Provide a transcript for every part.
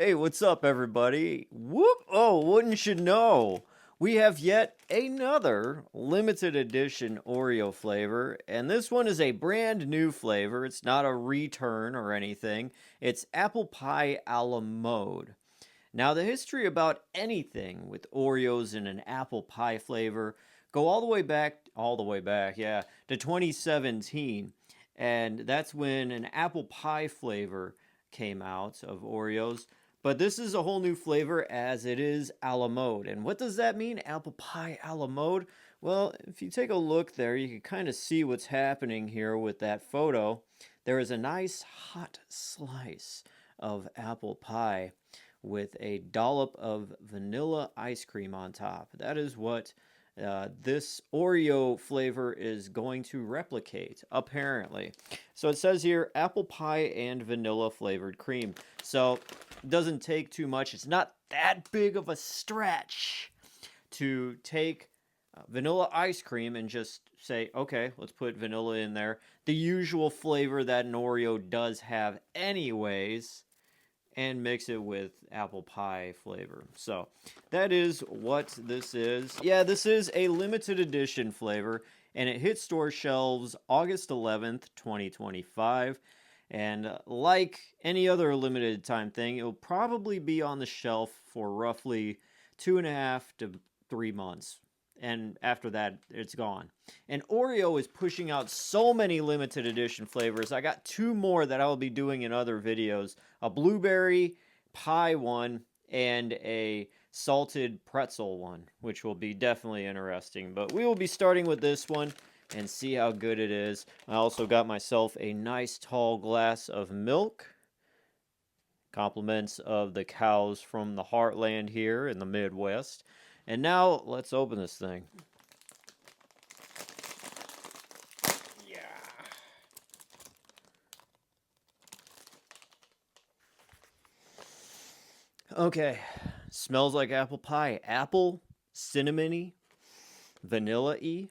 Hey, what's up, everybody? Whoop! Oh, wouldn't you know? We have yet another limited edition Oreo flavor, and this one is a brand new flavor. It's not a return or anything. It's apple pie a la mode. Now, the history about anything with Oreos in an apple pie flavor go all the way back, yeah, to 2017. And that's when an apple pie flavor came out of Oreos. But this is a whole new flavor as it is a la mode. And what does that mean, apple pie a la mode? Well, if you take a look there, you can kind of see what's happening here with that photo. There is a nice hot slice of apple pie with a dollop of vanilla ice cream on top. That is what this Oreo flavor is going to replicate, apparently. So it says here apple pie and vanilla flavored cream. So it doesn't take too much. It's not that big of a stretch to take vanilla ice cream and just say, okay, let's put vanilla in there. The usual flavor that an Oreo does have, anyways, and mix it with apple pie flavor. So that is what this is. Yeah, this is a limited edition flavor, and it hit store shelves August 11th, 2025. And like any other limited time thing, it'll probably be on the shelf for roughly 2.5 to 3 months. And after that, it's gone. And Oreo is pushing out so many limited edition flavors. I got two more that I will be doing in other videos: a blueberry pie one and a salted pretzel one, which will be definitely interesting. But we will be starting with this one and see how good it is. I also got myself a nice tall glass of milk. Compliments of the cows from the heartland here in the Midwest. And now let's open this thing. Yeah. Okay. Smells like apple pie. Apple, cinnamony, vanilla-y.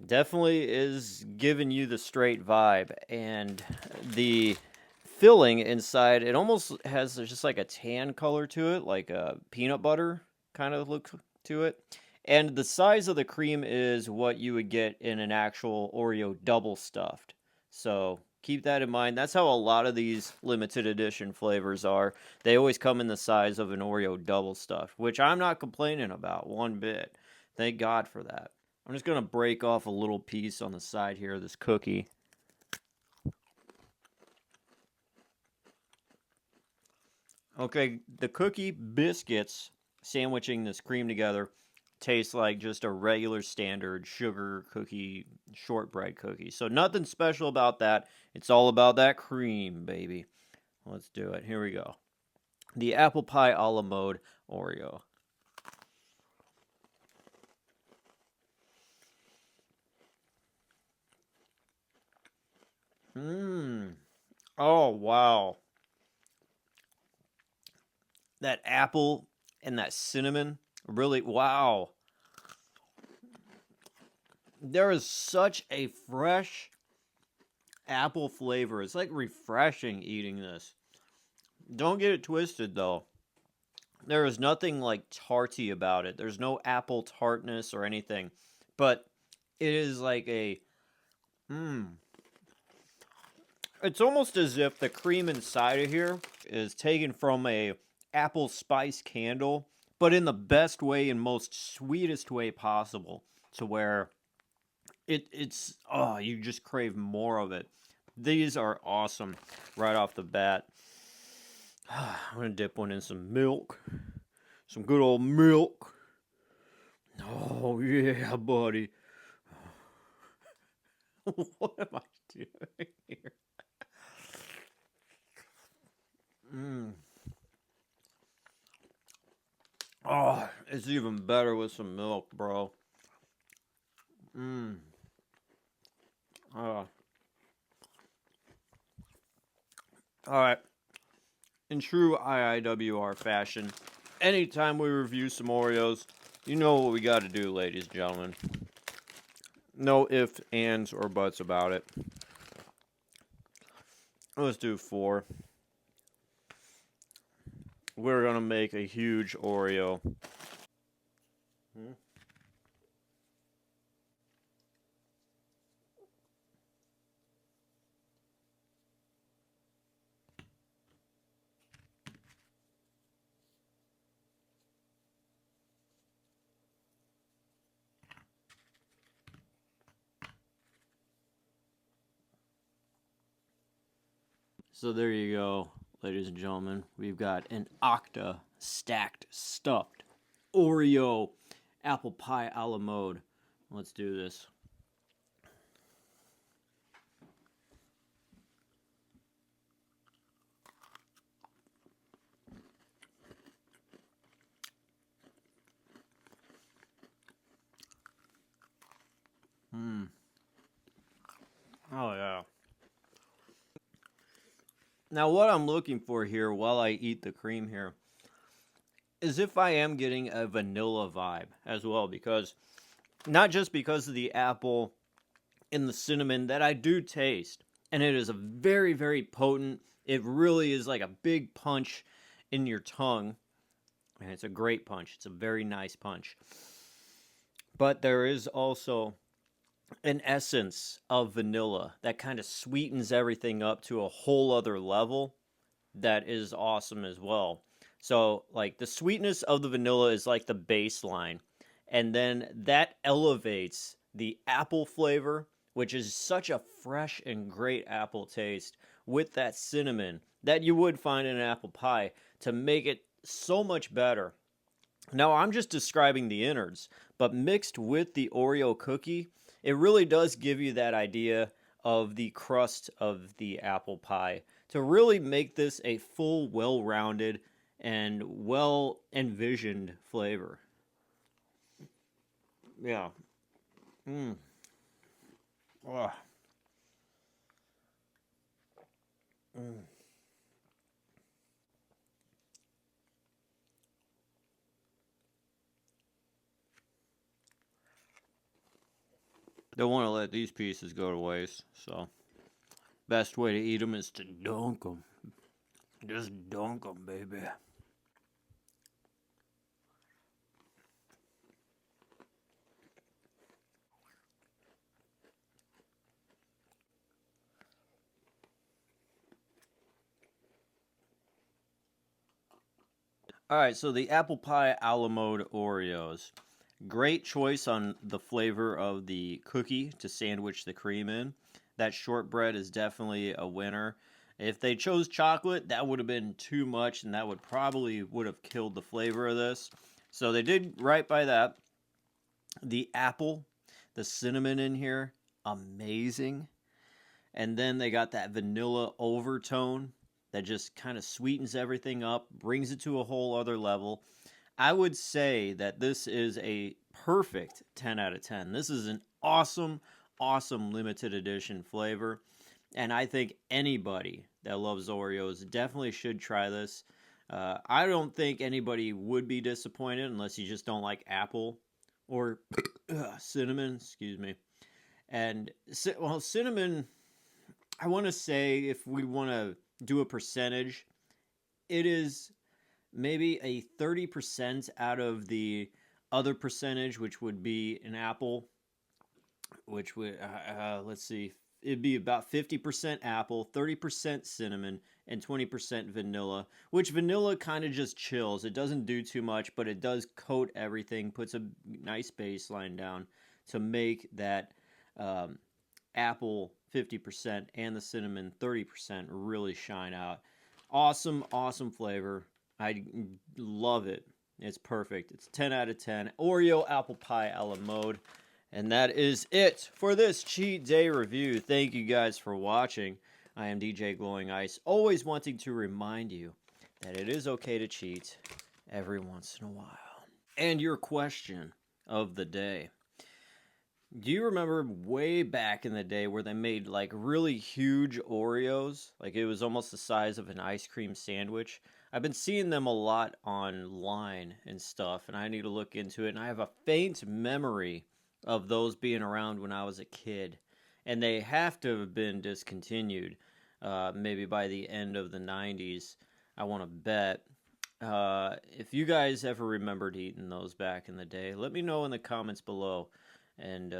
Definitely is giving you the straight vibe. And the filling inside, it almost has just like a tan color to it, like a peanut butter kind of look to it. And the size of the cream is what you would get in an actual Oreo double stuffed. So keep that in mind. That's how a lot of these limited edition flavors are. They always come in the size of an Oreo double stuffed, which I'm not complaining about one bit. Thank God for that. I'm just going to break off a little piece on the side here of this cookie. Okay, the cookie biscuits sandwiching this cream together tastes like just a regular standard sugar cookie, shortbread cookie. So nothing special about that. It's all about that cream, baby. Let's do it. Here we go. The apple pie a la mode Oreo. Mmm. Oh, wow. That apple and that cinnamon, really, wow. There is such a fresh apple flavor. It's like refreshing eating this. Don't get it twisted though. There is nothing like tarty about it. There's no apple tartness or anything. But it is like a it's almost as if the cream inside of here is taken from a apple spice candle, but in the best way and most sweetest way possible, to where it's oh, you just crave more of it. These are awesome right off the bat. I'm gonna dip one in some milk. Some good old milk. Oh yeah, buddy. What am I doing here? Mm. Oh, it's even better with some milk, bro. Mmm. Alright. In true IIWR fashion, anytime we review some Oreos, you know what we gotta do, ladies and gentlemen. No ifs, ands, or buts about it. Let's do 4. we're gonna make a huge Oreo. Hmm? So there you go, ladies and gentlemen. We've got an Octa stacked stuffed Oreo apple pie a la mode. Let's do this. Mmm. Oh yeah. Now what I'm looking for here while I eat the cream here is if I am getting a vanilla vibe as well, because not just because of the apple and the cinnamon that I do taste, and it is a very, very potent. It really is like a big punch in your tongue, and it's a great punch. It's a very nice punch. But there is also an essence of vanilla that kind of sweetens everything up to a whole other level that is awesome as well. So, like, the sweetness of the vanilla is like the baseline, and then that elevates the apple flavor, which is such a fresh and great apple taste, with that cinnamon that you would find in an apple pie to make it so much better. Now, I'm just describing the innards, but mixed with the Oreo cookie, it really does give you that idea of the crust of the apple pie to really make this a full, well rounded, and well envisioned flavor. Yeah. Mm. Ugh. Mm. Don't want to let these pieces go to waste, so best way to eat them is to dunk them. Just dunk them, baby. All right, so the apple pie a la mode Oreos. Great choice on the flavor of the cookie to sandwich the cream in. That shortbread is definitely a winner. If they chose chocolate, that would have been too much, and that would have killed the flavor of this. So they did right by that. The apple, the cinnamon in here, amazing. And then they got that vanilla overtone that just kind of sweetens everything up, brings it to a whole other level. I would say that this is a perfect 10 out of 10. This is an awesome, awesome limited edition flavor. And I think anybody that loves Oreos definitely should try this. I don't think anybody would be disappointed unless you just don't like apple or cinnamon. Excuse me. And well, cinnamon, I want to say if we want to do a percentage, it is maybe a 30% out of the other percentage, which would be an apple, which would, let's see, it'd be about 50% apple, 30% cinnamon, and 20% vanilla, which vanilla kind of just chills. It doesn't do too much, but it does coat everything, puts a nice baseline down to make that apple 50% and the cinnamon 30% really shine out. Awesome, awesome flavor. I love it. It's perfect. It's 10 out of 10. Oreo apple pie a la mode. And that is it for this cheat day review. Thank you guys for watching. I am DJ Glowing Ice, always wanting to remind you that it is okay to cheat every once in a while. And your question of the day. Do you remember way back in the day where they made like really huge Oreos? Like it was almost the size of an ice cream sandwich. I've been seeing them a lot online and stuff, and I need to look into it. And I have a faint memory of those being around when I was a kid. And they have to have been discontinued maybe by the end of the 90s, I want to bet. If you guys ever remembered eating those back in the day, let me know in the comments below. And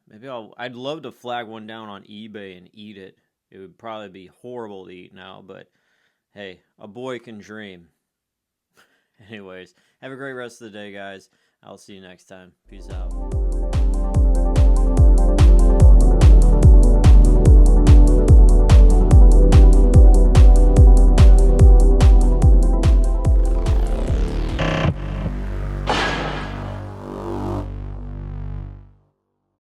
maybe I'd love to flag one down on eBay and eat it. It would probably be horrible to eat now, but hey, a boy can dream. Anyways, have a great rest of the day, guys. I'll see you next time. Peace out.